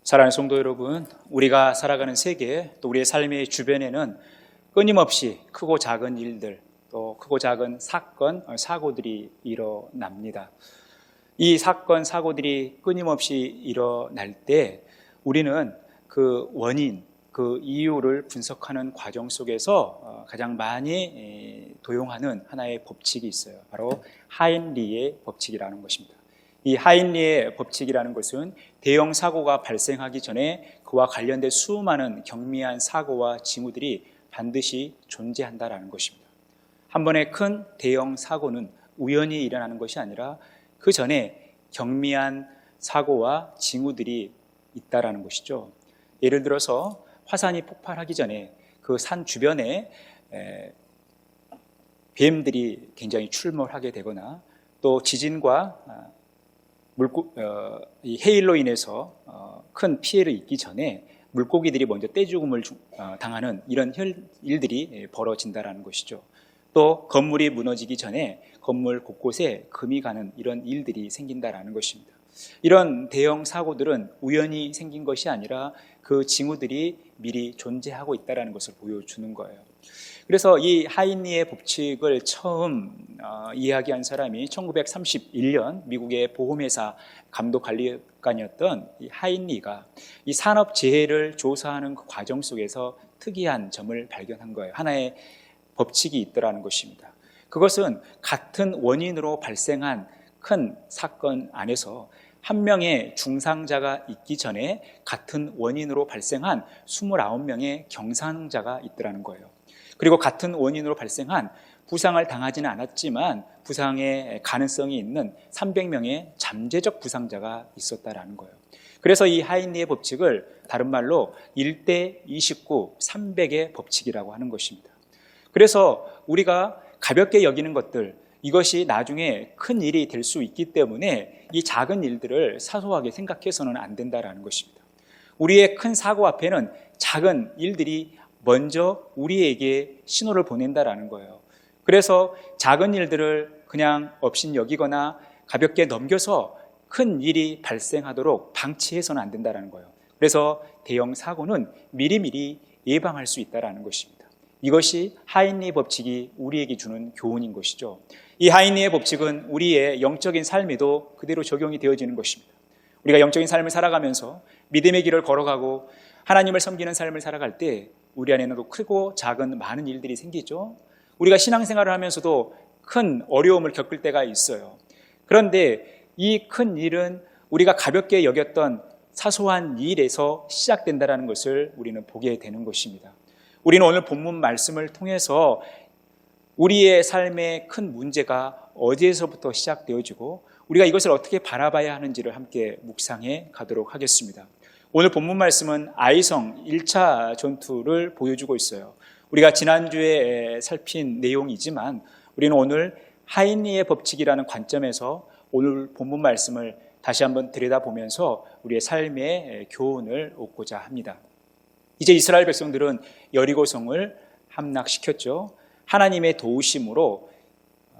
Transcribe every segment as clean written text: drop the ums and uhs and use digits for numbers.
사랑하는 성도 여러분, 우리가 살아가는 세계, 또 우리의 삶의 주변에는 끊임없이 크고 작은 일들, 또 크고 작은 사건, 사고들이 일어납니다. 이 사건, 사고들이 끊임없이 일어날 때 우리는 그 원인, 그 이유를 분석하는 과정 속에서 가장 많이 도용하는 하나의 법칙이 있어요. 바로 하인리의 법칙이라는 것입니다. 이 하인리의 법칙이라는 것은 대형 사고가 발생하기 전에 그와 관련된 수많은 경미한 사고와 징후들이 반드시 존재한다는 것입니다. 한 번의 큰 대형 사고는 우연히 일어나는 것이 아니라 그 전에 경미한 사고와 징후들이 있다는 것이죠. 예를 들어서 화산이 폭발하기 전에 그 산 주변에 뱀들이 굉장히 출몰하게 되거나 또 지진과 이 해일로 인해서 큰 피해를 입기 전에 물고기들이 먼저 떼죽음을 당하는 이런 일들이 벌어진다는 것이죠. 또 건물이 무너지기 전에 건물 곳곳에 금이 가는 이런 일들이 생긴다는 것입니다. 이런 대형 사고들은 우연히 생긴 것이 아니라 그 징후들이 미리 존재하고 있다는 것을 보여주는 거예요. 그래서 이 하인리의 법칙을 처음 이야기한 사람이 1931년 미국의 보험회사 감독관리관이었던 이 하인리가 이 산업재해를 조사하는 그 과정 속에서 특이한 점을 발견한 거예요. 하나의 법칙이 있더라는 것입니다. 그것은 같은 원인으로 발생한 큰 사건 안에서 한 명의 중상자가 있기 전에 같은 원인으로 발생한 29명의 경상자가 있더라는 거예요. 그리고 같은 원인으로 발생한 부상을 당하지는 않았지만 부상의 가능성이 있는 300명의 잠재적 부상자가 있었다는 거예요. 그래서 이 하인리의 법칙을 다른 말로 1대 29, 300의 법칙이라고 하는 것입니다. 그래서 우리가 가볍게 여기는 것들, 이것이 나중에 큰 일이 될 수 있기 때문에 이 작은 일들을 사소하게 생각해서는 안 된다는 것입니다. 우리의 큰 사고 앞에는 작은 일들이 먼저 우리에게 신호를 보낸다는 거예요. 그래서 작은 일들을 그냥 업신여기거나 가볍게 넘겨서 큰 일이 발생하도록 방치해서는 안 된다는 거예요. 그래서 대형 사고는 미리미리 예방할 수 있다는 것입니다. 이것이 하인리 법칙이 우리에게 주는 교훈인 것이죠. 이 하인리의 법칙은 우리의 영적인 삶에도 그대로 적용이 되어지는 것입니다. 우리가 영적인 삶을 살아가면서 믿음의 길을 걸어가고 하나님을 섬기는 삶을 살아갈 때 우리 안에는 크고 작은 많은 일들이 생기죠. 우리가 신앙생활을 하면서도 큰 어려움을 겪을 때가 있어요. 그런데 이 큰 일은 우리가 가볍게 여겼던 사소한 일에서 시작된다는 것을 우리는 보게 되는 것입니다. 우리는 오늘 본문 말씀을 통해서 우리의 삶의 큰 문제가 어디에서부터 시작되어지고 우리가 이것을 어떻게 바라봐야 하는지를 함께 묵상해 가도록 하겠습니다. 오늘 본문 말씀은 아이성 1차 전투를 보여주고 있어요. 우리가 지난주에 살핀 내용이지만 우리는 오늘 하인리의 법칙이라는 관점에서 오늘 본문 말씀을 다시 한번 들여다보면서 우리의 삶의 교훈을 얻고자 합니다. 이제 이스라엘 백성들은 여리고성을 함락시켰죠. 하나님의 도우심으로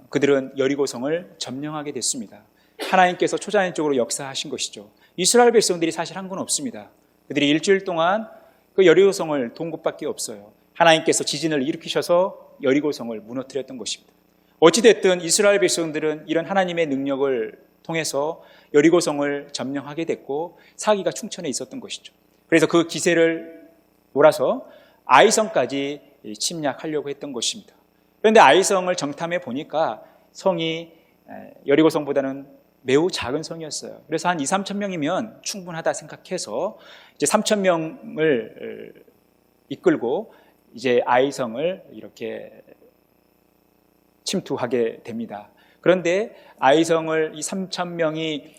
그들은 여리고성을 점령하게 됐습니다. 하나님께서 초자연적으로 역사하신 것이죠. 이스라엘 백성들이 사실 한 건 없습니다. 그들이 일주일 동안 그 여리고성을 돈 것밖에 없어요. 하나님께서 지진을 일으키셔서 여리고성을 무너뜨렸던 것입니다. 어찌됐든 이스라엘 백성들은 이런 하나님의 능력을 통해서 여리고성을 점령하게 됐고 사기가 충천해 있었던 것이죠. 그래서 그 기세를 몰아서 아이성까지 침략하려고 했던 것입니다. 그런데 아이성을 정탐해 보니까 성이 여리고성보다는 매우 작은 성이었어요. 그래서 한 2, 3천 명이면 충분하다 생각해서 이제 3천 명을 이끌고 이제 아이성을 이렇게 침투하게 됩니다. 그런데 아이성을 이 3천 명이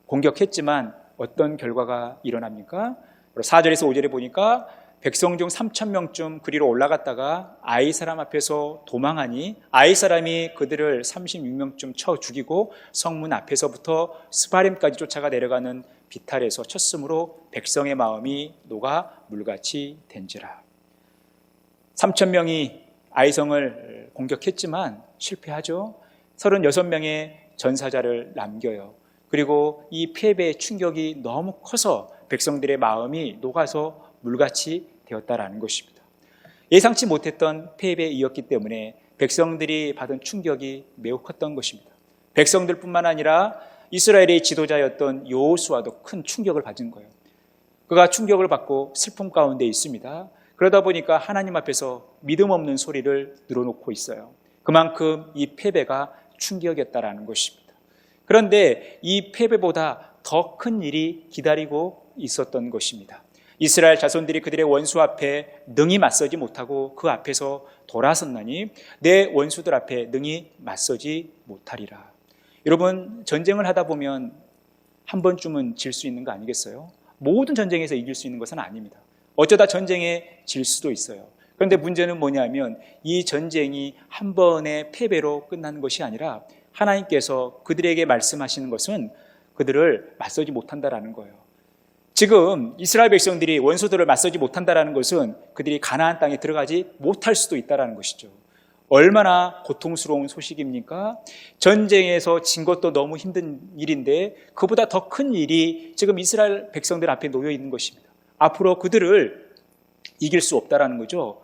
공격했지만 어떤 결과가 일어납니까? 4절에서 5절에 보니까 백성 중 3천 명쯤 그리로 올라갔다가 아이 사람 앞에서 도망하니 아이 사람이 그들을 36명쯤 쳐 죽이고 성문 앞에서부터 스바림까지 쫓아가 내려가는 비탈에서 쳤으므로 백성의 마음이 녹아 물같이 된지라. 3천 명이 아이성을 공격했지만 실패하죠. 36명의 전사자를 남겨요. 그리고 이 패배의 충격이 너무 커서 백성들의 마음이 녹아서 물같이 되었다라는 것입니다. 예상치 못했던 패배이었기 때문에 백성들이 받은 충격이 매우 컸던 것입니다. 백성들뿐만 아니라 이스라엘의 지도자였던 여호수아도 큰 충격을 받은 거예요. 그가 충격을 받고 슬픔 가운데 있습니다. 그러다 보니까 하나님 앞에서 믿음 없는 소리를 늘어놓고 있어요. 그만큼 이 패배가 충격이었다라는 것입니다. 그런데 이 패배보다 더 큰 일이 기다리고 있었던 것입니다. 이스라엘 자손들이 그들의 원수 앞에 능히 맞서지 못하고 그 앞에서 돌아섰나니 내 원수들 앞에 능히 맞서지 못하리라. 여러분, 전쟁을 하다 보면 한 번쯤은 질 수 있는 거 아니겠어요? 모든 전쟁에서 이길 수 있는 것은 아닙니다. 어쩌다 전쟁에 질 수도 있어요. 그런데 문제는 뭐냐면 이 전쟁이 한 번의 패배로 끝나는 것이 아니라 하나님께서 그들에게 말씀하시는 것은 그들을 맞서지 못한다라는 거예요. 지금 이스라엘 백성들이 원수들을 맞서지 못한다라는 것은 그들이 가나안 땅에 들어가지 못할 수도 있다라는 것이죠. 얼마나 고통스러운 소식입니까? 전쟁에서 진 것도 너무 힘든 일인데 그보다 더 큰 일이 지금 이스라엘 백성들 앞에 놓여 있는 것입니다. 앞으로 그들을 이길 수 없다라는 거죠.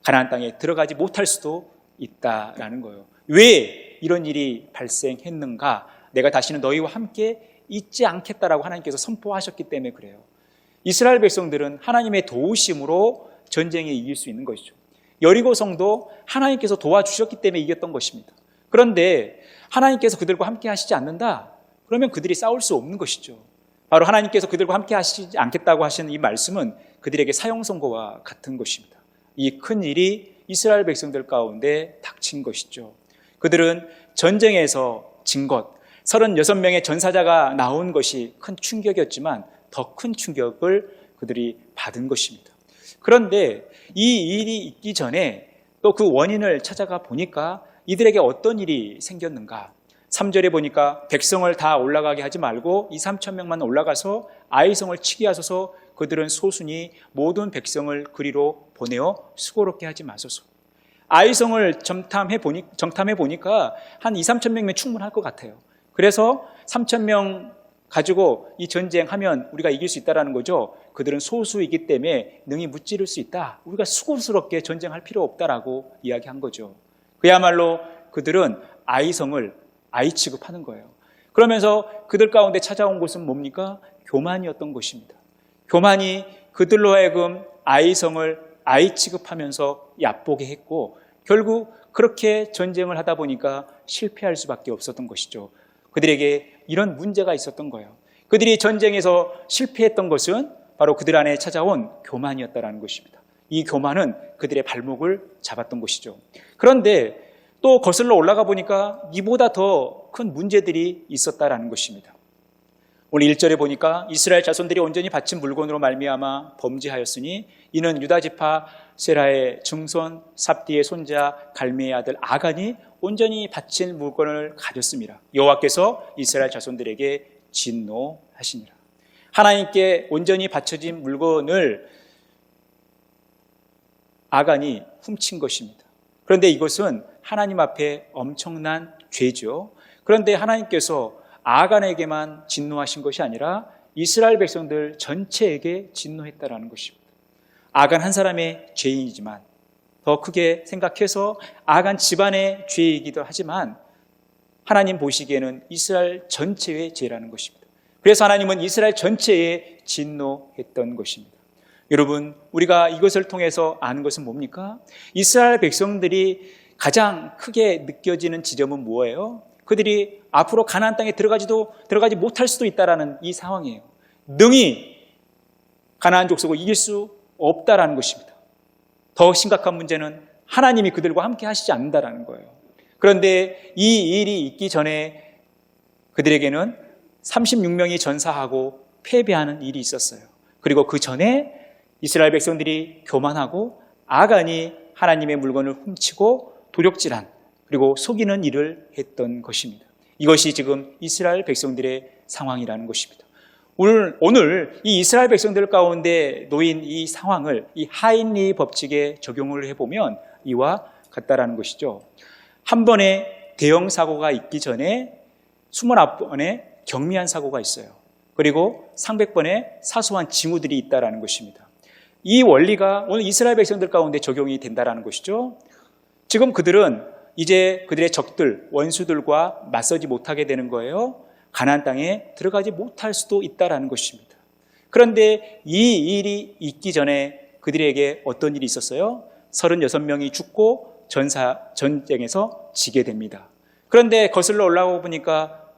가나안 땅에 들어가지 못할 수도 있다라는 거예요. 왜 이런 일이 발생했는가? 내가 다시는 너희와 함께 있지 않겠다라고 하나님께서 선포하셨기 때문에 그래요. 이스라엘 백성들은 하나님의 도우심으로 전쟁에 이길 수 있는 것이죠. 여리고 성도 하나님께서 도와주셨기 때문에 이겼던 것입니다. 그런데 하나님께서 그들과 함께 하시지 않는다? 그러면 그들이 싸울 수 없는 것이죠. 바로 하나님께서 그들과 함께 하시지 않겠다고 하시는 이 말씀은 그들에게 사형 선고와 같은 것입니다. 이 큰 일이 이스라엘 백성들 가운데 닥친 것이죠. 그들은 전쟁에서 진 것, 36명의 전사자가 나온 것이 큰 충격이었지만 더 큰 충격을 그들이 받은 것입니다. 그런데 이 일이 있기 전에 또 그 원인을 찾아가 보니까 이들에게 어떤 일이 생겼는가? 3절에 보니까 백성을 다 올라가게 하지 말고 2,3,000명만 올라가서 아이성을 치게 하소서. 그들은 소순이 모든 백성을 그리로 보내어 수고롭게 하지 마소서. 아이성을 정탐해 보니까 한 2,3,000명이면 충분할 것 같아요. 그래서 3,000명 가지고 이 전쟁하면 우리가 이길 수 있다는 거죠. 그들은 소수이기 때문에 능히 무찌를 수 있다. 우리가 수고스럽게 전쟁할 필요 없다라고 이야기한 거죠. 그야말로 그들은 아이성을 아이 취급하는 거예요. 그러면서 그들 가운데 찾아온 것은 뭡니까? 교만이었던 것입니다. 교만이 그들로 하여금 아이성을 아이 취급하면서 얕보게 했고 결국 그렇게 전쟁을 하다 보니까 실패할 수밖에 없었던 것이죠. 그들에게 이런 문제가 있었던 거예요. 그들이 전쟁에서 실패했던 것은 바로 그들 안에 찾아온 교만이었다는 것입니다. 이 교만은 그들의 발목을 잡았던 것이죠. 그런데 또 거슬러 올라가 보니까 이보다 더 큰 문제들이 있었다는 것입니다. 오늘 1절에 보니까 이스라엘 자손들이 온전히 바친 물건으로 말미암아 범죄하였으니 이는 유다 지파 세라의 증손 삽디의 손자 갈미의 아들 아간이 온전히 바친 물건을 가졌습니다. 여호와께서 이스라엘 자손들에게 진노하시니라. 하나님께 온전히 바쳐진 물건을 아간이 훔친 것입니다. 그런데 이것은 하나님 앞에 엄청난 죄죠. 그런데 하나님께서 아간에게만 진노하신 것이 아니라 이스라엘 백성들 전체에게 진노했다라는 것입니다. 아간 한 사람의 죄이지만 더 크게 생각해서 아간 집안의 죄이기도 하지만 하나님 보시기에는 이스라엘 전체의 죄라는 것입니다. 그래서 하나님은 이스라엘 전체에 진노했던 것입니다. 여러분, 우리가 이것을 통해서 아는 것은 뭡니까? 이스라엘 백성들이 가장 크게 느껴지는 지점은 뭐예요? 그들이 앞으로 가나안 땅에 들어가지 못할 수도 있다라는 이 상황이에요. 능히 가나안 족속을 이길 수 없다라는 것입니다. 더 심각한 문제는 하나님이 그들과 함께 하시지 않는다라는 거예요. 그런데 이 일이 있기 전에 그들에게는 36명이 전사하고 패배하는 일이 있었어요. 그리고 그 전에 이스라엘 백성들이 교만하고 아간이 하나님의 물건을 훔치고 도력질한 그리고 속이는 일을 했던 것입니다. 이것이 지금 이스라엘 백성들의 상황이라는 것입니다. 오늘 이 이스라엘 백성들 가운데 놓인 이 상황을 이 하인리 법칙에 적용을 해보면 이와 같다라는 것이죠. 한 번의 대형 사고가 있기 전에 29번의 경미한 사고가 있어요. 그리고 상백번의 사소한 징후들이 있다라는 것입니다. 이 원리가 오늘 이스라엘 백성들 가운데 적용이 된다라는 것이죠. 지금 그들은 이제 그들의 적들, 원수들과 맞서지 못하게 되는 거예요. 가나안 땅에 들어가지 못할 수도 있다라는 것입니다. 그런데 이 일이 있기 전에 그들에게 어떤 일이 있었어요? 36명이 죽고 전쟁에서 지게 됩니다. 그런데 거슬러 올라오고 보니까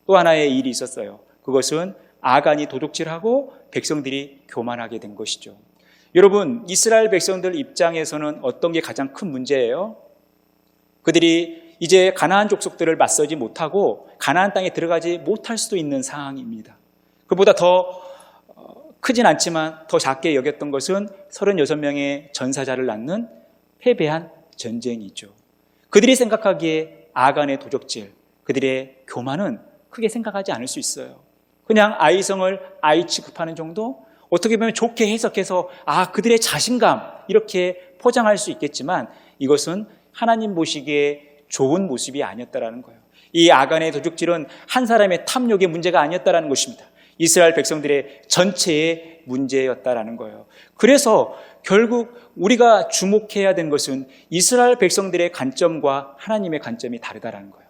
또 하나의 일이 있었어요. 그것은 아간이 도둑질하고 백성들이 교만하게 된 것이죠. 여러분, 이스라엘 백성들 입장에서는 어떤 게 가장 큰 문제예요? 그들이 이제 가나안 족속들을 맞서지 못하고 가나안 땅에 들어가지 못할 수도 있는 상황입니다. 그보다 더 크진 않지만 더 작게 여겼던 것은 36명의 전사자를 낳는 패배한 전쟁이죠. 그들이 생각하기에 아간의 도적질, 그들의 교만은 크게 생각하지 않을 수 있어요. 그냥 아이성을 아이 취급하는 정도? 어떻게 보면 좋게 해석해서 그들의 자신감 이렇게 포장할 수 있겠지만 이것은 하나님 보시기에 좋은 모습이 아니었다라는 거예요. 이 아간의 도둑질은 한 사람의 탐욕의 문제가 아니었다라는 것입니다. 이스라엘 백성들의 전체의 문제였다라는 거예요. 그래서 결국 우리가 주목해야 되는 것은 이스라엘 백성들의 관점과 하나님의 관점이 다르다라는 거예요.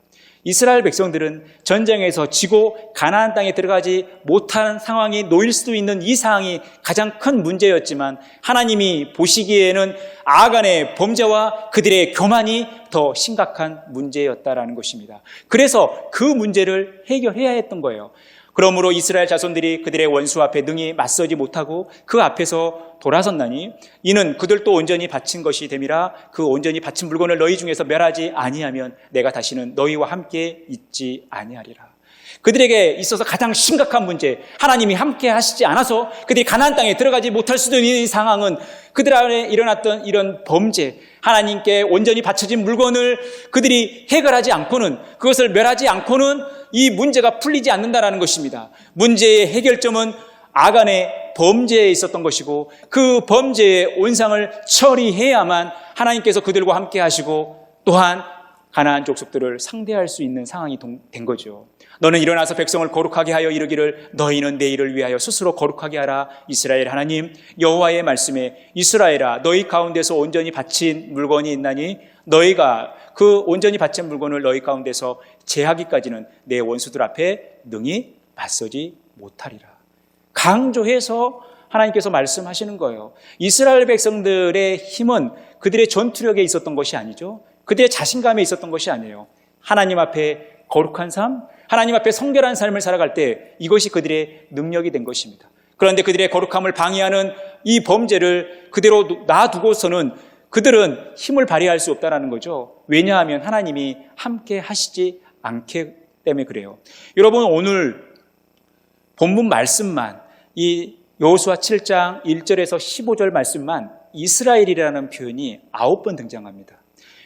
이스라엘 백성들은 전쟁에서 지고 가나안 땅에 들어가지 못한 상황이 놓일 수도 있는 이 상황이 가장 큰 문제였지만 하나님이 보시기에는 아간의 범죄와 그들의 교만이 더 심각한 문제였다라는 것입니다. 그래서 그 문제를 해결해야 했던 거예요. 그러므로 이스라엘 자손들이 그들의 원수 앞에 능히 맞서지 못하고 그 앞에서 돌아섰나니 이는 그들도 온전히 바친 것이 됨이라. 그 온전히 바친 물건을 너희 중에서 멸하지 아니하면 내가 다시는 너희와 함께 있지 아니하리라. 그들에게 있어서 가장 심각한 문제, 하나님이 함께 하시지 않아서 그들이 가나안 땅에 들어가지 못할 수도 있는 상황은 그들 안에 일어났던 이런 범죄, 하나님께 온전히 바쳐진 물건을 그들이 해결하지 않고는, 그것을 멸하지 않고는 이 문제가 풀리지 않는다라는 것입니다. 문제의 해결점은 아간의 범죄에 있었던 것이고 그 범죄의 온상을 처리해야만 하나님께서 그들과 함께 하시고 또한 가나안 족속들을 상대할 수 있는 상황이 된 거죠. 너는 일어나서 백성을 거룩하게 하여 이르기를 너희는 내 일을 위하여 스스로 거룩하게 하라. 이스라엘 하나님 여호와의 말씀에 이스라엘아 너희 가운데서 온전히 바친 물건이 있나니 너희가 그 온전히 바친 물건을 너희 가운데서 제하기까지는 내 원수들 앞에 능히 맞서지 못하리라. 강조해서 하나님께서 말씀하시는 거예요. 이스라엘 백성들의 힘은 그들의 전투력에 있었던 것이 아니죠. 그들의 자신감에 있었던 것이 아니에요. 하나님 앞에 거룩한 삶, 하나님 앞에 성결한 삶을 살아갈 때 이것이 그들의 능력이 된 것입니다. 그런데 그들의 거룩함을 방해하는 이 범죄를 그대로 놔두고서는 그들은 힘을 발휘할 수 없다는 거죠. 왜냐하면 하나님이 함께 하시지 않기 때문에 그래요. 여러분, 오늘 본문 말씀만, 이 여호수아 7장 1절에서 15절 말씀만 이스라엘이라는 표현이 9번 등장합니다.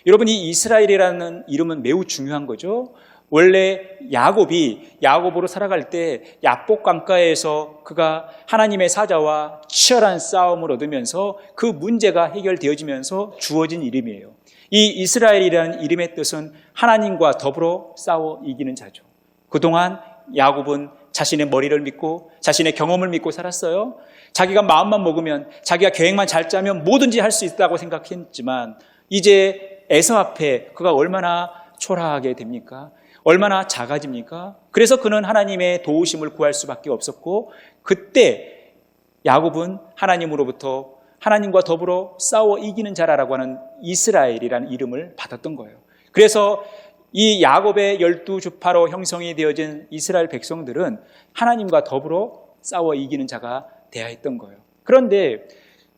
여러분, 이 이스라엘이라는 이름은 매우 중요한 거죠. 원래 야곱으로 살아갈 때 야복 강가에서 그가 하나님의 사자와 치열한 싸움을 얻으면서 그 문제가 해결되어지면서 주어진 이름이에요. 이 이스라엘이라는 이름의 뜻은 하나님과 더불어 싸워 이기는 자죠. 그동안 야곱은 자신의 머리를 믿고 자신의 경험을 믿고 살았어요. 자기가 마음만 먹으면, 자기가 계획만 잘 짜면 뭐든지 할 수 있다고 생각했지만 이제 에서 앞에 그가 얼마나 초라하게 됩니까? 얼마나 작아집니까? 그래서 그는 하나님의 도우심을 구할 수밖에 없었고 그때 야곱은 하나님으로부터 하나님과 더불어 싸워 이기는 자라고 하는 이스라엘이라는 이름을 받았던 거예요. 그래서 이 야곱의 12지파로 형성이 되어진 이스라엘 백성들은 하나님과 더불어 싸워 이기는 자가 되어야 했던 거예요. 그런데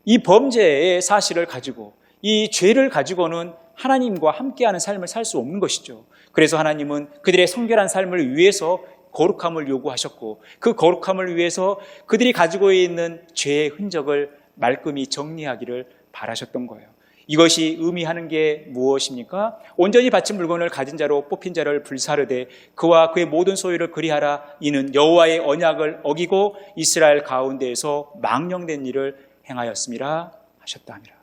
이 범죄의 사실을 가지고 이 죄를 가지고는 하나님과 함께하는 삶을 살 수 없는 것이죠. 그래서 하나님은 그들의 성결한 삶을 위해서 거룩함을 요구하셨고 그 거룩함을 위해서 그들이 가지고 있는 죄의 흔적을 말끔히 정리하기를 바라셨던 거예요. 이것이 의미하는 게 무엇입니까? 온전히 바친 물건을 가진 자로 뽑힌 자를 불사르되 그와 그의 모든 소유를 그리하라. 이는 여호와의 언약을 어기고 이스라엘 가운데에서 망령된 일을 행하였음이라 하셨다 하니라.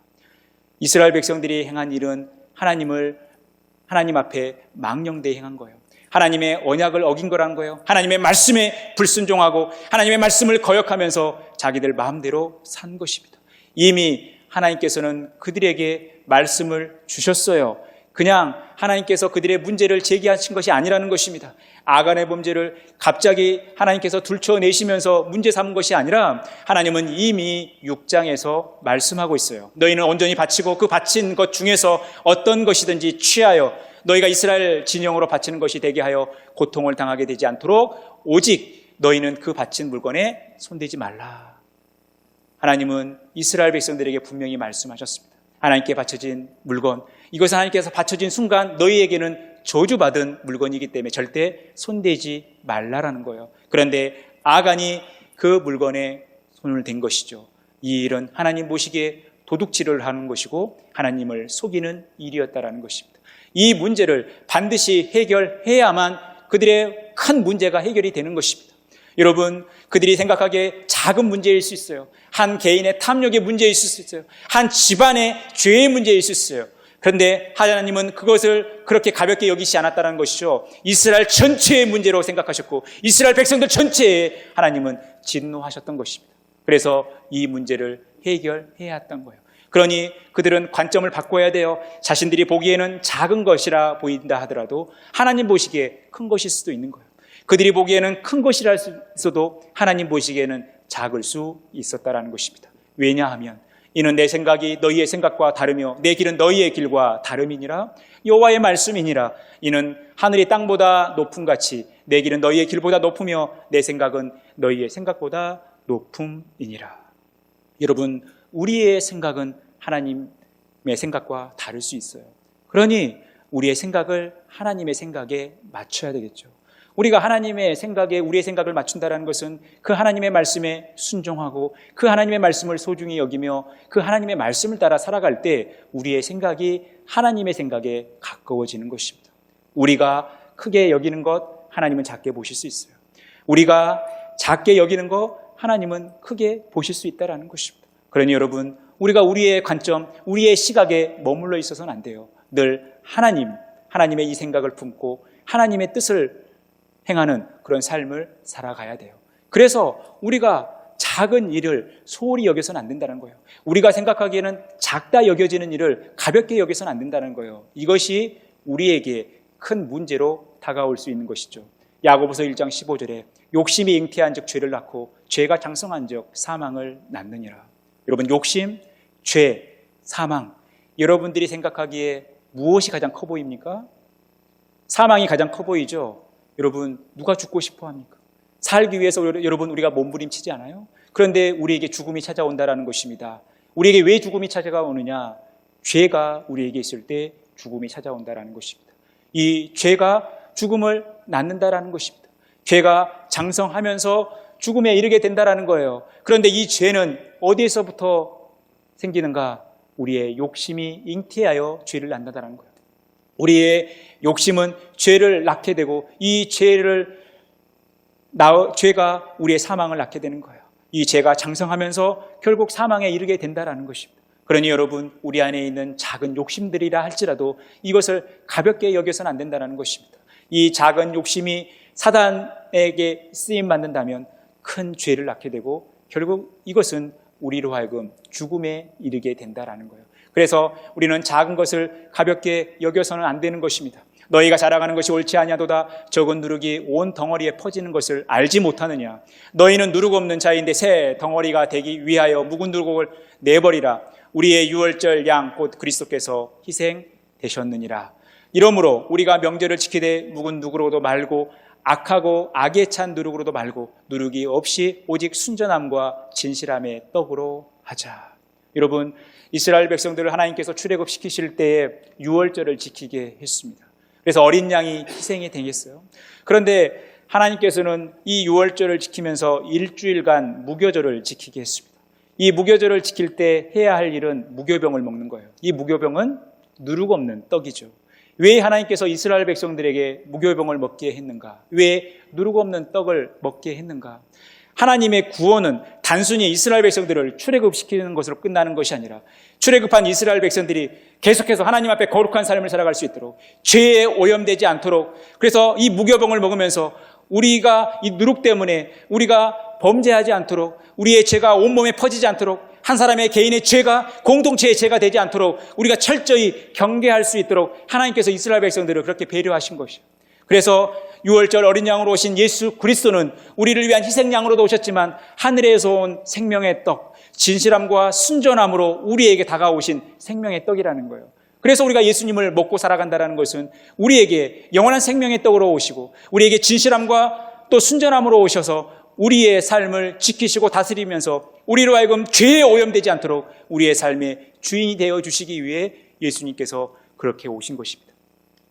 이스라엘 백성들이 행한 일은 하나님 앞에 망령되이 행한 거예요. 하나님의 언약을 어긴 거라는 거예요. 하나님의 말씀에 불순종하고 하나님의 말씀을 거역하면서 자기들 마음대로 산 것입니다. 이미 하나님께서는 그들에게 말씀을 주셨어요. 그냥 하나님께서 그들의 문제를 제기하신 것이 아니라는 것입니다. 아간의 범죄를 갑자기 하나님께서 들춰내시면서 문제 삼은 것이 아니라 하나님은 이미 6장에서 말씀하고 있어요. 너희는 온전히 바치고 그 바친 것 중에서 어떤 것이든지 취하여 너희가 이스라엘 진영으로 바치는 것이 되게 하여 고통을 당하게 되지 않도록 오직 너희는 그 바친 물건에 손대지 말라. 하나님은 이스라엘 백성들에게 분명히 말씀하셨습니다. 하나님께 바쳐진 물건, 이것은 하나님께서 바쳐진 순간 너희에게는 저주받은 물건이기 때문에 절대 손대지 말라라는 거예요. 그런데 아간이 그 물건에 손을 댄 것이죠. 이 일은 하나님 보시기에 도둑질을 하는 것이고 하나님을 속이는 일이었다라는 것입니다. 이 문제를 반드시 해결해야만 그들의 큰 문제가 해결이 되는 것입니다. 여러분, 그들이 생각하기에 작은 문제일 수 있어요. 한 개인의 탐욕의 문제일 수 있어요. 한 집안의 죄의 문제일 수 있어요. 그런데 하나님은 그것을 그렇게 가볍게 여기지 않았다는 것이죠. 이스라엘 전체의 문제로 생각하셨고 이스라엘 백성들 전체에 하나님은 진노하셨던 것입니다. 그래서 이 문제를 해결해야 했던 거예요. 그러니 그들은 관점을 바꿔야 돼요. 자신들이 보기에는 작은 것이라 보인다 하더라도 하나님 보시기에 큰 것일 수도 있는 거예요. 그들이 보기에는 큰 것이라 했어도 하나님 보시기에는 작을 수 있었다라는 것입니다. 왜냐하면 이는 내 생각이 너희의 생각과 다르며 내 길은 너희의 길과 다름이니라. 여호와의 말씀이니라. 이는 하늘이 땅보다 높음 같이 내 길은 너희의 길보다 높으며 내 생각은 너희의 생각보다 높음이니라. 여러분, 우리의 생각은 하나님의 생각과 다를 수 있어요. 그러니 우리의 생각을 하나님의 생각에 맞춰야 되겠죠. 우리가 하나님의 생각에 우리의 생각을 맞춘다는 것은 그 하나님의 말씀에 순종하고 그 하나님의 말씀을 소중히 여기며 그 하나님의 말씀을 따라 살아갈 때 우리의 생각이 하나님의 생각에 가까워지는 것입니다. 우리가 크게 여기는 것 하나님은 작게 보실 수 있어요. 우리가 작게 여기는 것 하나님은 크게 보실 수 있다는 것입니다. 그러니 여러분, 우리가 우리의 관점, 우리의 시각에 머물러 있어서는 안 돼요. 늘 하나님의 이 생각을 품고 하나님의 뜻을 행하는 그런 삶을 살아가야 돼요. 그래서 우리가 작은 일을 소홀히 여겨서는 안 된다는 거예요. 우리가 생각하기에는 작다 여겨지는 일을 가볍게 여겨서는 안 된다는 거예요. 이것이 우리에게 큰 문제로 다가올 수 있는 것이죠. 야고보서 1장 15절에 욕심이 잉태한 즉 죄를 낳고 죄가 장성한 즉 사망을 낳느니라. 여러분, 욕심, 죄, 사망, 여러분들이 생각하기에 무엇이 가장 커 보입니까? 사망이 가장 커 보이죠. 여러분, 누가 죽고 싶어 합니까? 살기 위해서 여러분 우리가 몸부림치지 않아요? 그런데 우리에게 죽음이 찾아온다는 것입니다. 우리에게 왜 죽음이 찾아오느냐? 죄가 우리에게 있을 때 죽음이 찾아온다는 것입니다. 이 죄가 죽음을 낳는다는 것입니다. 죄가 장성하면서 죽음에 이르게 된다는 거예요. 그런데 이 죄는 어디에서부터 생기는가? 우리의 욕심이 잉태하여 죄를 낳는다는 거예요. 우리의 욕심은 죄를 낳게 되고 이 죄가 우리의 사망을 낳게 되는 거예요. 이 죄가 장성하면서 결국 사망에 이르게 된다는 것입니다. 그러니 여러분, 우리 안에 있는 작은 욕심들이라 할지라도 이것을 가볍게 여겨서는 안 된다는 것입니다. 이 작은 욕심이 사단에게 쓰임받는다면 큰 죄를 낳게 되고 결국 이것은 우리로 하여금 죽음에 이르게 된다는 거예요. 그래서 우리는 작은 것을 가볍게 여겨서는 안 되는 것입니다. 너희가 자랑하는 것이 옳지 아니하도다. 적은 누룩이 온 덩어리에 퍼지는 것을 알지 못하느냐. 너희는 누룩 없는 자인데 새 덩어리가 되기 위하여 묵은 누룩을 내버리라. 우리의 유월절 양 곧 그리스도께서 희생되셨느니라. 이러므로 우리가 명절을 지키되 묵은 누룩으로도 말고 악하고 악에 찬 누룩으로도 말고 누룩이 없이 오직 순전함과 진실함의 떡으로 하자. 여러분, 이스라엘 백성들을 하나님께서 출애굽시키실 때에 유월절을 지키게 했습니다. 그래서 어린 양이 희생이 되겠어요. 그런데 하나님께서는 이 유월절을 지키면서 일주일간 무교절을 지키게 했습니다. 이 무교절을 지킬 때 해야 할 일은 무교병을 먹는 거예요. 이 무교병은 누룩 없는 떡이죠. 왜 하나님께서 이스라엘 백성들에게 무교병을 먹게 했는가? 왜 누룩 없는 떡을 먹게 했는가? 하나님의 구원은 단순히 이스라엘 백성들을 출애굽시키는 것으로 끝나는 것이 아니라 출애굽한 이스라엘 백성들이 계속해서 하나님 앞에 거룩한 삶을 살아갈 수 있도록 죄에 오염되지 않도록, 그래서 이 무교병을 먹으면서 우리가 이 누룩 때문에 우리가 범죄하지 않도록, 우리의 죄가 온몸에 퍼지지 않도록, 한 사람의 개인의 죄가 공동체의 죄가 되지 않도록 우리가 철저히 경계할 수 있도록 하나님께서 이스라엘 백성들을 그렇게 배려하신 것이에요. 그래서 6월절 어린 양으로 오신 예수 그리스도는 우리를 위한 희생양으로도 오셨지만 하늘에서 온 생명의 떡, 진실함과 순전함으로 우리에게 다가오신 생명의 떡이라는 거예요. 그래서 우리가 예수님을 먹고 살아간다는 것은 우리에게 영원한 생명의 떡으로 오시고 우리에게 진실함과 또 순전함으로 오셔서 우리의 삶을 지키시고 다스리면서 우리로 하여금 죄에 오염되지 않도록 우리의 삶의 주인이 되어 주시기 위해 예수님께서 그렇게 오신 것입니다.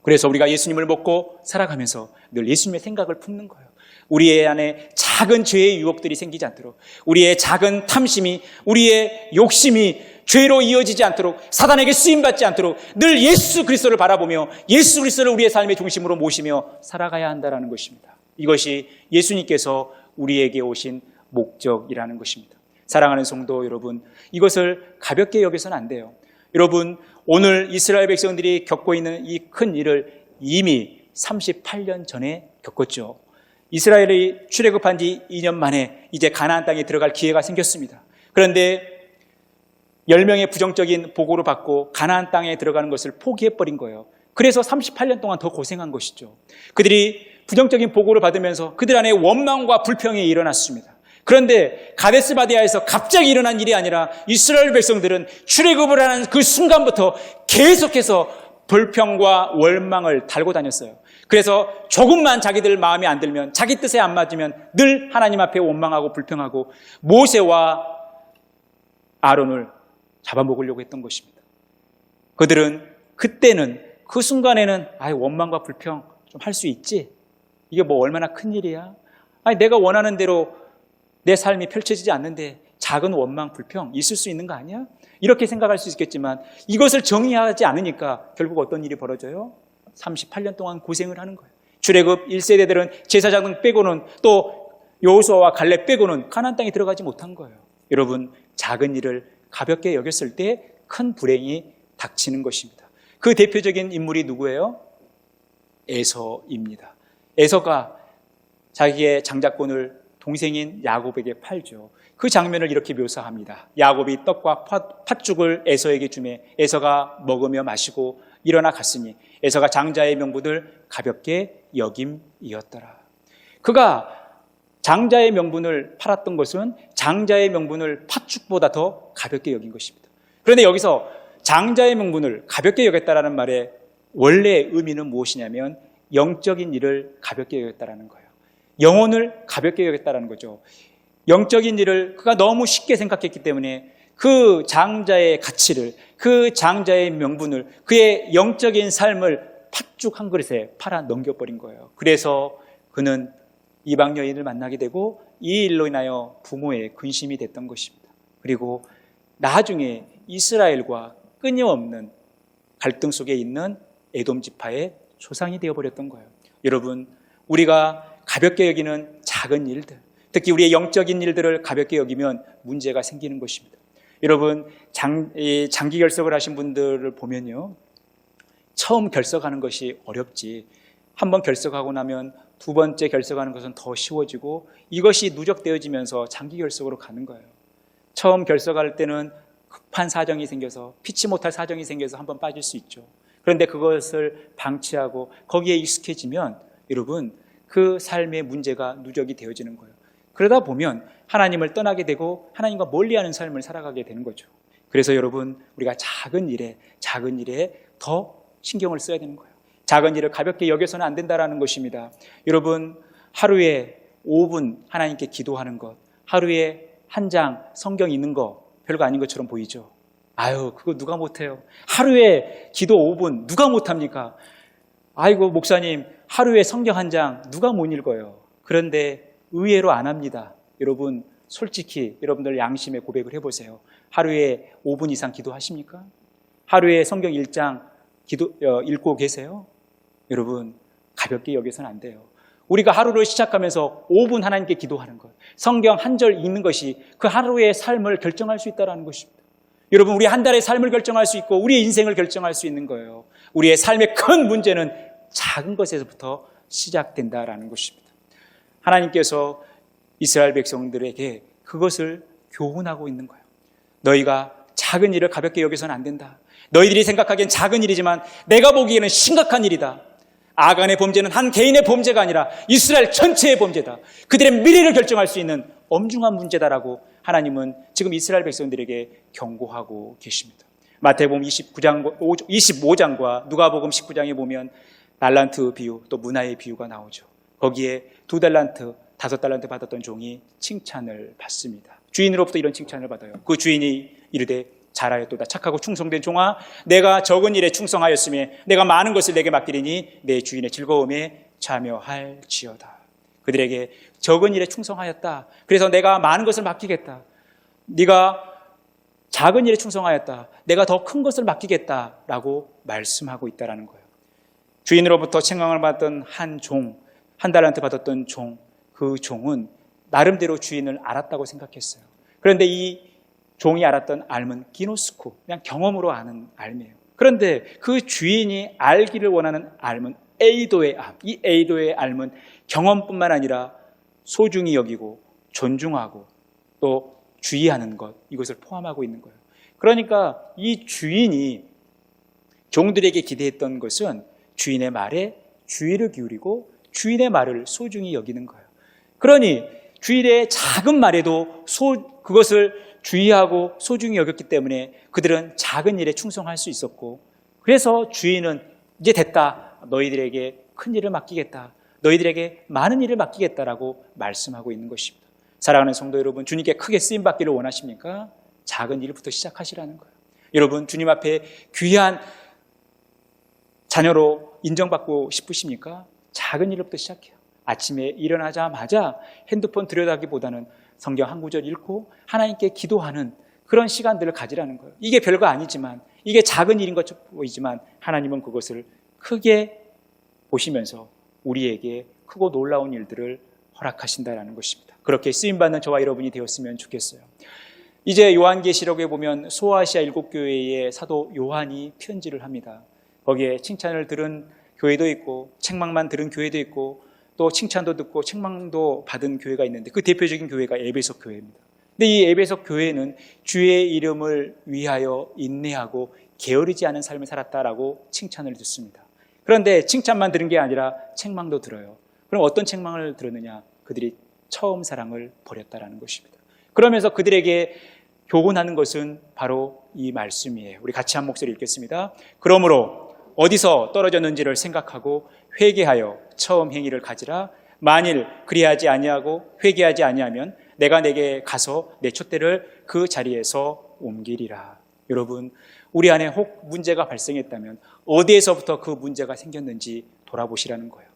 그래서 우리가 예수님을 먹고 살아가면서 늘 예수님의 생각을 품는 거예요. 우리의 안에 작은 죄의 유혹들이 생기지 않도록, 우리의 작은 탐심이, 우리의 욕심이 죄로 이어지지 않도록, 사단에게 쓰임받지 않도록 늘 예수 그리스도를 바라보며 예수 그리스도를 우리의 삶의 중심으로 모시며 살아가야 한다는 것입니다. 이것이 예수님께서 우리에게 오신 목적이라는 것입니다. 사랑하는 성도 여러분, 이것을 가볍게 여겨서는 안 돼요. 여러분, 오늘 이스라엘 백성들이 겪고 있는 이 큰 일을 이미 38년 전에 겪었죠. 이스라엘이 출애굽한 지 2년 만에 이제 가나안 땅에 들어갈 기회가 생겼습니다. 그런데 10명의 부정적인 보고를 받고 가나안 땅에 들어가는 것을 포기해버린 거예요. 그래서 38년 동안 더 고생한 것이죠. 그들이 부정적인 보고를 받으면서 그들 안에 원망과 불평이 일어났습니다. 그런데 가데스바네아에서 갑자기 일어난 일이 아니라 이스라엘 백성들은 출애굽을 하는 그 순간부터 계속해서 불평과 원망을 달고 다녔어요. 그래서 조금만 자기들 마음에 안 들면, 자기 뜻에 안 맞으면 늘 하나님 앞에 원망하고 불평하고 모세와 아론을 잡아먹으려고 했던 것입니다. 그들은 그때는, 그 순간에는 원망과 불평 좀 할 수 있지, 이게 뭐 얼마나 큰 일이야, 내가 원하는 대로 내 삶이 펼쳐지지 않는데 작은 원망, 불평 있을 수 있는 거 아니야? 이렇게 생각할 수 있겠지만 이것을 정의하지 않으니까 결국 어떤 일이 벌어져요? 38년 동안 고생을 하는 거예요. 출애굽 1세대들은 제사장 빼고는, 또 여호수아와 갈렙 빼고는 가나안 땅에 들어가지 못한 거예요. 여러분, 작은 일을 가볍게 여겼을 때 큰 불행이 닥치는 것입니다. 그 대표적인 인물이 누구예요? 에서입니다. 에서가 자기의 장자권을 동생인 야곱에게 팔죠. 그 장면을 이렇게 묘사합니다. 야곱이 떡과 팥죽을 에서에게 주매 에서가 먹으며 마시고 일어나 갔으니 에서가 장자의 명분을 가볍게 여김이었더라. 그가 장자의 명분을 팔았던 것은 장자의 명분을 팥죽보다 더 가볍게 여긴 것입니다. 그런데 여기서 장자의 명분을 가볍게 여겼다라는 말의 원래의 의미는 무엇이냐면 영적인 일을 가볍게 여겼다라는 거예요. 영혼을 가볍게 여겼다라는 거죠. 영적인 일을 그가 너무 쉽게 생각했기 때문에 그 장자의 가치를, 그 장자의 명분을, 그의 영적인 삶을 팥죽 한 그릇에 팔아 넘겨버린 거예요. 그래서 그는 이방 여인을 만나게 되고 이 일로 인하여 부모의 근심이 됐던 것입니다. 그리고 나중에 이스라엘과 끊임없는 갈등 속에 있는 에돔 지파의 조상이 되어버렸던 거예요. 여러분, 우리가 가볍게 여기는 작은 일들, 특히 우리의 영적인 일들을 가볍게 여기면 문제가 생기는 것입니다. 여러분, 장기 결석을 하신 분들을 보면요, 처음 결석하는 것이 어렵지, 한번 결석하고 나면 두 번째 결석하는 것은 더 쉬워지고 이것이 누적되어지면서 장기 결석으로 가는 거예요. 처음 결석할 때는 급한 사정이 생겨서, 피치 못할 사정이 생겨서 한번 빠질 수 있죠. 그런데 그것을 방치하고 거기에 익숙해지면 여러분, 그 삶의 문제가 누적이 되어지는 거예요. 그러다 보면 하나님을 떠나게 되고 하나님과 멀리하는 삶을 살아가게 되는 거죠. 그래서 여러분, 우리가 작은 일에 더 신경을 써야 되는 거예요. 작은 일을 가볍게 여겨서는 안 된다는 것입니다. 여러분, 하루에 5분 하나님께 기도하는 것, 하루에 한 장 성경 읽는 거 별거 아닌 것처럼 보이죠. 그거 누가 못해요? 하루에 기도 5분 누가 못합니까? 아이고, 목사님, 하루에 성경 한 장 누가 못 읽어요? 그런데 의외로 안 합니다. 여러분, 솔직히 여러분들 양심의 고백을 해보세요. 하루에 5분 이상 기도하십니까? 하루에 성경 1장 읽고 계세요? 여러분, 가볍게 여겨서는 안 돼요. 우리가 하루를 시작하면서 5분 하나님께 기도하는 것, 성경 한 절 읽는 것이 그 하루의 삶을 결정할 수 있다는 것입니다. 여러분, 우리 한 달의 삶을 결정할 수 있고 우리의 인생을 결정할 수 있는 거예요. 우리의 삶의 큰 문제는 작은 것에서부터 시작된다라는 것입니다. 하나님께서 이스라엘 백성들에게 그것을 교훈하고 있는 거예요. 너희가 작은 일을 가볍게 여겨서는 안 된다. 너희들이 생각하기엔 작은 일이지만 내가 보기에는 심각한 일이다. 아간의 범죄는 한 개인의 범죄가 아니라 이스라엘 전체의 범죄다. 그들의 미래를 결정할 수 있는 엄중한 문제다라고 하나님은 지금 이스라엘 백성들에게 경고하고 계십니다. 마태복음 25장과 누가복음 19장에 보면 달란트 비유, 또 문화의 비유가 나오죠. 거기에 2달란트, 5달란트 받았던 종이 칭찬을 받습니다. 주인으로부터 이런 칭찬을 받아요. 그 주인이 이르되 잘하였도다. 착하고 충성된 종아, 내가 적은 일에 충성하였으며 내가 많은 것을 내게 맡기리니 내 주인의 즐거움에 참여할지어다. 그들에게 적은 일에 충성하였다. 그래서 내가 많은 것을 맡기겠다. 네가 작은 일에 충성하였다. 내가 더 큰 것을 맡기겠다라고 말씀하고 있다는 거예요. 주인으로부터 책망을 받던 한 종, 1달란트 받았던 종, 그 종은 나름대로 주인을 알았다고 생각했어요. 그런데 이 종이 알았던 알은 기노스코, 그냥 경험으로 아는 알이에요. 그런데 그 주인이 알기를 원하는 알은 에이도의 알. 이 에이도의 알은 경험뿐만 아니라 소중히 여기고 존중하고 또 주의하는 것, 이것을 포함하고 있는 거예요. 그러니까 이 주인이 종들에게 기대했던 것은 주인의 말에 주의를 기울이고 주인의 말을 소중히 여기는 거예요. 그러니 주인의 작은 말에도 그것을 주의하고 소중히 여겼기 때문에 그들은 작은 일에 충성할 수 있었고, 그래서 주인은 이제 됐다. 너희들에게 큰 일을 맡기겠다. 너희들에게 많은 일을 맡기겠다라고 말씀하고 있는 것입니다. 사랑하는 성도 여러분, 주님께 크게 쓰임받기를 원하십니까? 작은 일부터 시작하시라는 거예요. 여러분, 주님 앞에 귀한 자녀로 인정받고 싶으십니까? 작은 일부터 시작해요. 아침에 일어나자마자 핸드폰 들여다기보다는 성경 한 구절 읽고 하나님께 기도하는 그런 시간들을 가지라는 거예요. 이게 별거 아니지만, 이게 작은 일인 것 보이지만 하나님은 그것을 크게 보시면서 우리에게 크고 놀라운 일들을 허락하신다는 것입니다. 그렇게 쓰임받는 저와 여러분이 되었으면 좋겠어요. 이제 요한계시록에 보면 소아시아 7교회에 사도 요한이 편지를 합니다. 거기에 칭찬을 들은 교회도 있고 책망만 들은 교회도 있고 또 칭찬도 듣고 책망도 받은 교회가 있는데 그 대표적인 교회가 에베소 교회입니다. 근데 이 에베소 교회는 주의 이름을 위하여 인내하고 게으르지 않은 삶을 살았다라고 칭찬을 듣습니다. 그런데 칭찬만 들은 게 아니라 책망도 들어요. 그럼 어떤 책망을 들었느냐? 그들이 처음 사랑을 버렸다라는 것입니다. 그러면서 그들에게 교훈하는 것은 바로 이 말씀이에요. 우리 같이 한 목소리 읽겠습니다. 그러므로 어디서 떨어졌는지를 생각하고 회개하여 처음 행위를 가지라. 만일 그리하지 아니하고 회개하지 아니하면 내가 내게 가서 내 촛대를 그 자리에서 옮기리라. 여러분, 우리 안에 혹 문제가 발생했다면 어디에서부터 그 문제가 생겼는지 돌아보시라는 거예요.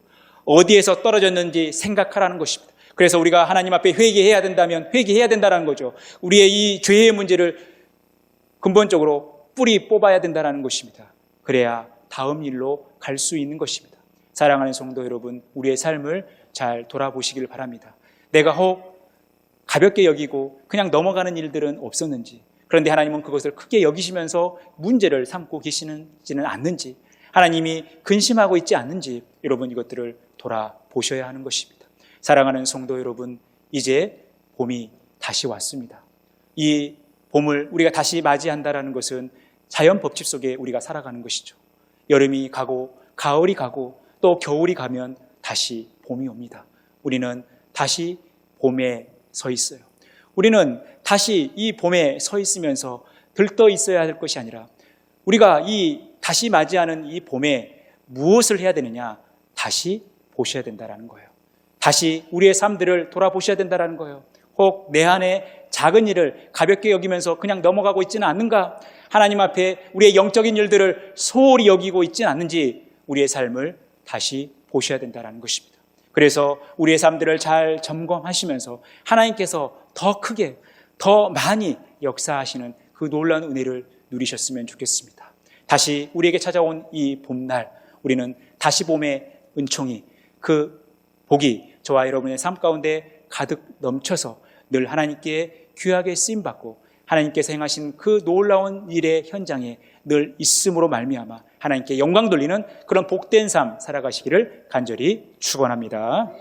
어디에서 떨어졌는지 생각하라는 것입니다. 그래서 우리가 하나님 앞에 회개해야 된다면 회개해야 된다는 거죠. 우리의 이 죄의 문제를 근본적으로 뿌리 뽑아야 된다는 것입니다. 그래야 다음 일로 갈 수 있는 것입니다. 사랑하는 성도 여러분, 우리의 삶을 잘 돌아보시길 바랍니다. 내가 혹 가볍게 여기고 그냥 넘어가는 일들은 없었는지, 그런데 하나님은 그것을 크게 여기시면서 문제를 삼고 계시는지는 않는지, 하나님이 근심하고 있지 않는지 여러분 이것들을 돌아보셔야 하는 것입니다. 사랑하는 성도 여러분, 이제 봄이 다시 왔습니다. 이 봄을 우리가 다시 맞이한다는 것은 자연 법칙 속에 우리가 살아가는 것이죠. 여름이 가고 가을이 가고 또 겨울이 가면 다시 봄이 옵니다. 우리는 다시 봄에 서 있어요. 우리는 다시 이 봄에 서 있으면서 들떠 있어야 할 것이 아니라 우리가 이 다시 맞이하는 이 봄에 무엇을 해야 되느냐? 다시 보셔야 된다는 거예요. 다시 우리의 삶들을 돌아보셔야 된다는 거예요. 혹 내 안에 작은 일을 가볍게 여기면서 그냥 넘어가고 있지는 않는가? 하나님 앞에 우리의 영적인 일들을 소홀히 여기고 있지는 않는지 우리의 삶을 다시 보셔야 된다는 것입니다. 그래서 우리의 삶들을 잘 점검하시면서 하나님께서 더 크게, 더 많이 역사하시는 그 놀라운 은혜를 누리셨으면 좋겠습니다. 다시 우리에게 찾아온 이 봄날, 우리는 다시 봄의 은총이, 그 복이 저와 여러분의 삶 가운데 가득 넘쳐서 늘 하나님께 귀하게 쓰임받고 하나님께서 행하신 그 놀라운 일의 현장에 늘 있음으로 말미암아 하나님께 영광 돌리는 그런 복된 삶 살아가시기를 간절히 축원합니다.